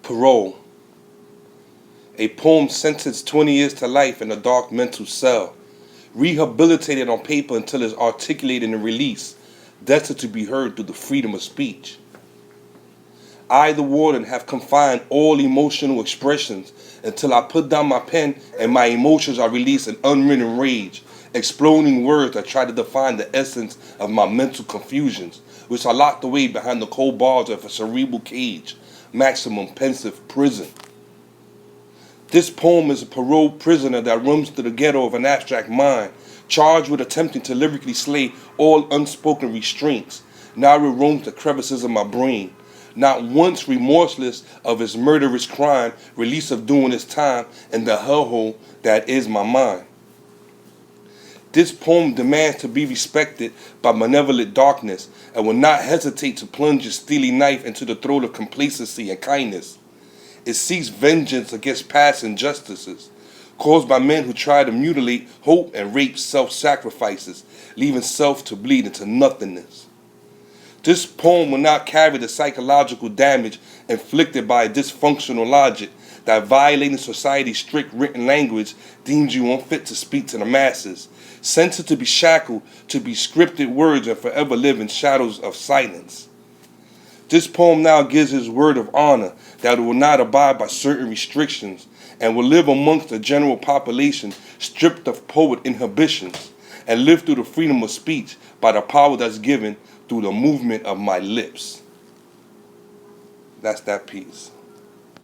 Parole, a poem sentenced 20 years to life in a dark mental cell, rehabilitated on paper until it's articulated and released, destined to be heard through the freedom of speech. I, the warden, have confined all emotional expressions until I put down my pen and my emotions are released in unwritten rage, exploding words that try to define the essence of my mental confusions, which are locked away behind the cold bars of a cerebral cage, maximum pensive prison. This poem is a paroled prisoner that roams through the ghetto of an abstract mind, charged with attempting to lyrically slay all unspoken restraints. Now it roams the crevices of my brain, not once remorseless of his murderous crime, release of doing his time in the hellhole that is my mind. This poem demands to be respected by malevolent darkness and will not hesitate to plunge its steely knife into the throat of complacency and kindness. It seeks vengeance against past injustices caused by men who try to mutilate hope and rape self-sacrifices, leaving self to bleed into nothingness. This poem will not carry the psychological damage inflicted by a dysfunctional logic that, violating society's strict written language, deems you unfit to speak to the masses, censored to be shackled to be scripted words and forever live in shadows of silence. This poem now gives his word of honor that it will not abide by certain restrictions and will live amongst the general population stripped of poet inhibitions and live through the freedom of speech by the power that's given through the movement of my lips. That's that piece.